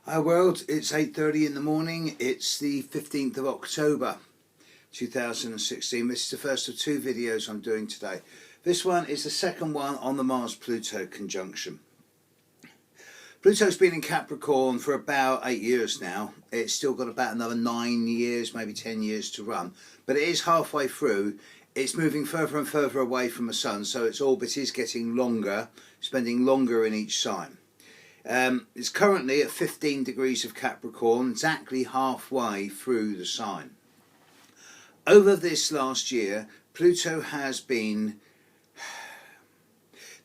Hi world, it's 8:30 in the morning. It's the 15th of October 2016. This is the first of two videos I'm doing today. This one is the second one on the Mars-Pluto conjunction. Pluto's been in Capricorn for about 8 years now. It's still got about another 9 years, maybe 10 years to run, but it is halfway through. It's moving further and further away from the Sun, so its orbit is getting longer, spending longer in each sign. It's currently at 15 degrees of Capricorn, exactly halfway through the sign. Over this last year, Pluto has been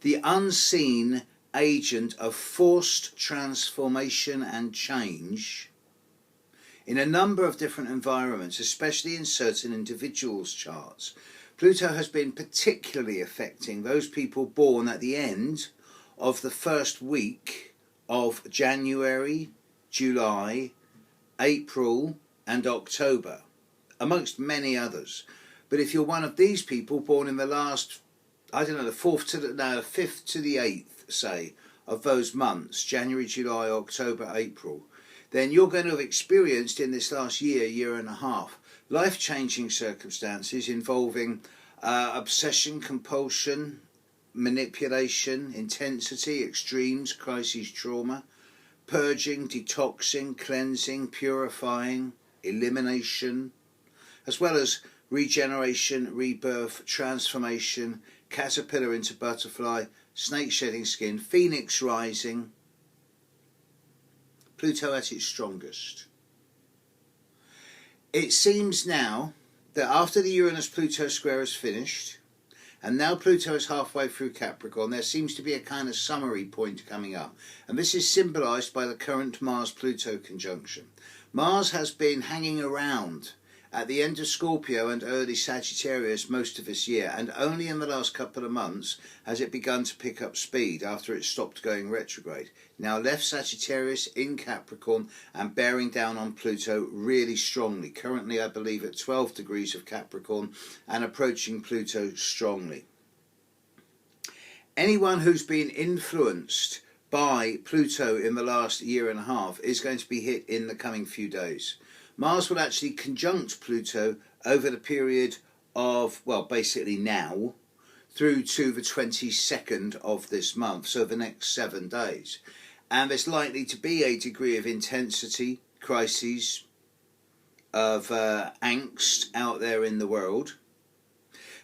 the unseen agent of forced transformation and change in a number of different environments, especially in certain individuals' charts. Pluto has been particularly affecting those people born at the end of the first week of January, July, April and October, amongst many others. But if you're one of these people born in the last, the 5th to the 8th, say, of those months, January, July, October, April, then you're going to have experienced in this last year and a half, life-changing circumstances involving obsession, compulsion, manipulation, intensity, extremes, crises, trauma, purging, detoxing, cleansing, purifying, elimination, as well as regeneration, rebirth, transformation, caterpillar into butterfly, snake shedding skin, phoenix rising. Pluto at its strongest. It seems now that after the Uranus-Pluto square is finished, and now Pluto is halfway through Capricorn, there seems to be a kind of summary point coming up. And this is symbolised by the current Mars-Pluto conjunction. Mars has been hanging around at the end of Scorpio and early Sagittarius most of this year, and only in the last couple of months has it begun to pick up speed after it stopped going retrograde. Now left Sagittarius in Capricorn and bearing down on Pluto really strongly. Currently I believe at 12 degrees of Capricorn and approaching Pluto strongly. Anyone who's been influenced by Pluto in the last year and a half is going to be hit in the coming few days. Mars will actually conjunct Pluto over the period of, well, basically now, through to the 22nd of this month, so the next 7 days. And there's likely to be a degree of intensity, crises, of angst out there in the world.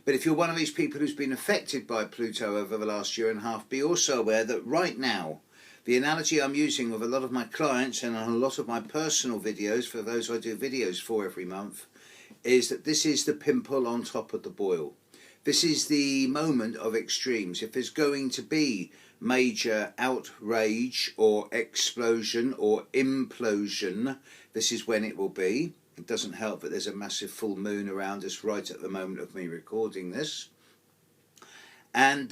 But if you're one of these people who's been affected by Pluto over the last year and a half, be also aware that right now, the analogy I'm using with a lot of my clients and on a lot of my personal videos, for those I do videos for every month, is that this is the pimple on top of the boil. This is the moment of extremes. If there's going to be major outrage or explosion or implosion, this is when it will be. It doesn't help that there's a massive full moon around us right at the moment of me recording this. And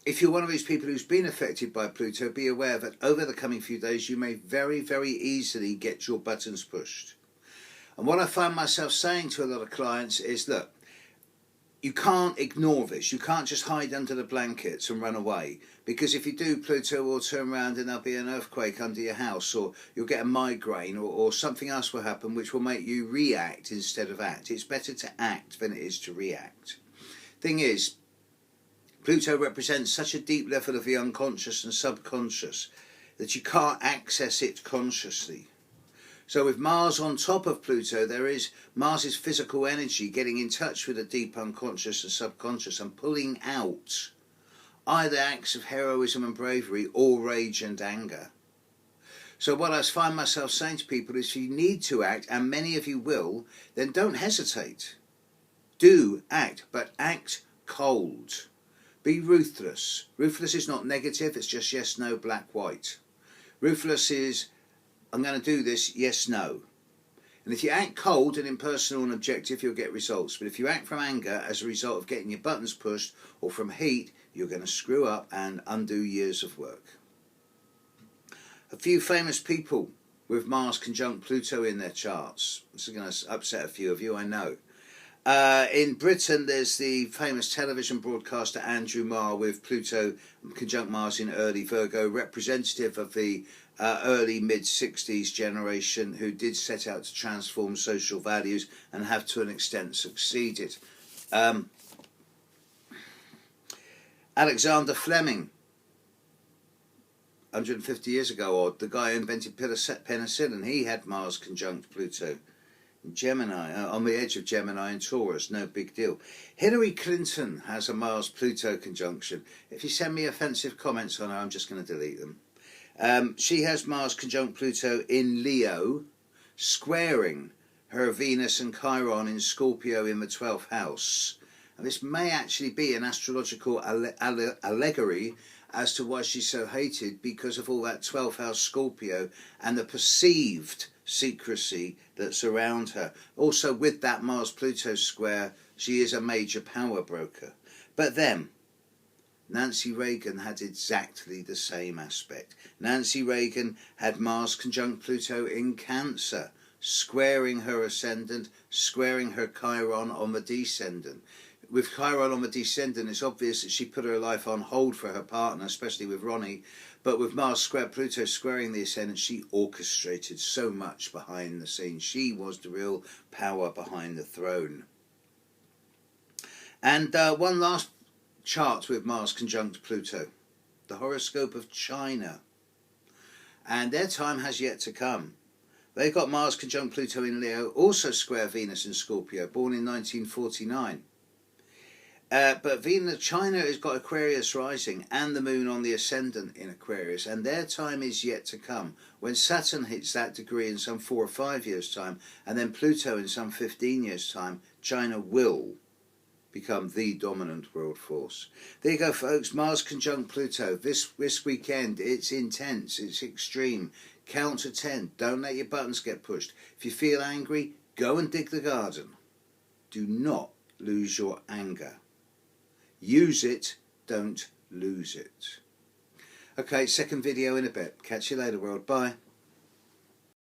if you're one of these people who's been affected by Pluto, be aware that over the coming few days you may very, very easily get your buttons pushed. And what I find myself saying to a lot of clients is, look, you can't ignore this. You can't just hide under the blankets and run away. Because if you do, Pluto will turn around and there'll be an earthquake under your house, or you'll get a migraine, or something else will happen which will make you react instead of act. It's better to act than it is to react. Thing is, Pluto represents such a deep level of the unconscious and subconscious that you can't access it consciously. So with Mars on top of Pluto, there is Mars's physical energy getting in touch with the deep unconscious and subconscious and pulling out either acts of heroism and bravery or rage and anger. So what I find myself saying to people is, if you need to act, and many of you will, then don't hesitate. Do act, but act cold. Be ruthless. Ruthless is not negative, it's just yes, no, black, white. Ruthless is, I'm going to do this, yes, no. And if you act cold and impersonal and objective, you'll get results. But if you act from anger as a result of getting your buttons pushed, or from heat, you're going to screw up and undo years of work. A few famous people with Mars conjunct Pluto in their charts. This is going to upset a few of you, I know. In Britain, there's the famous television broadcaster Andrew Marr with Pluto conjunct Mars in early Virgo, representative of the early mid-60s generation who did set out to transform social values and have to an extent succeeded. Alexander Fleming, 150 years ago, or the guy who invented penicillin, he had Mars conjunct Pluto. Gemini, on the edge of Gemini and Taurus, no big deal. Hillary Clinton has a Mars-Pluto conjunction. If you send me offensive comments on her, I'm just going to delete them. She has Mars conjunct Pluto in Leo, squaring her Venus and Chiron in Scorpio in the 12th house. And this may actually be an astrological allegory as to why she's so hated, because of all that 12th house Scorpio and the perceived secrecy that's around her. Also, with that Mars-Pluto square, she is a major power broker. But then, Nancy Reagan had exactly the same aspect. Nancy Reagan had Mars conjunct Pluto in Cancer, squaring her ascendant, squaring her Chiron on the descendant. With Chiron on the descendant, it's obvious that she put her life on hold for her partner, especially with Ronnie. But with Mars square Pluto squaring the ascendant, she orchestrated so much behind the scenes. She was the real power behind the throne. And one last chart with Mars conjunct Pluto, the horoscope of China. And their time has yet to come. They've got Mars conjunct Pluto in Leo, also square Venus in Scorpio, born in 1949. But China has got Aquarius rising and the moon on the ascendant in Aquarius, and their time is yet to come. When Saturn hits that degree in some 4 or 5 years' time, and then Pluto in some 15 years' time, China will become the dominant world force. There you go, folks. Mars conjunct Pluto. This weekend, it's intense, it's extreme. Count to 10. Don't let your buttons get pushed. If you feel angry, go and dig the garden. Do not lose your anger. Use it, don't lose it. Okay, second video in a bit. Catch you later, world. Bye.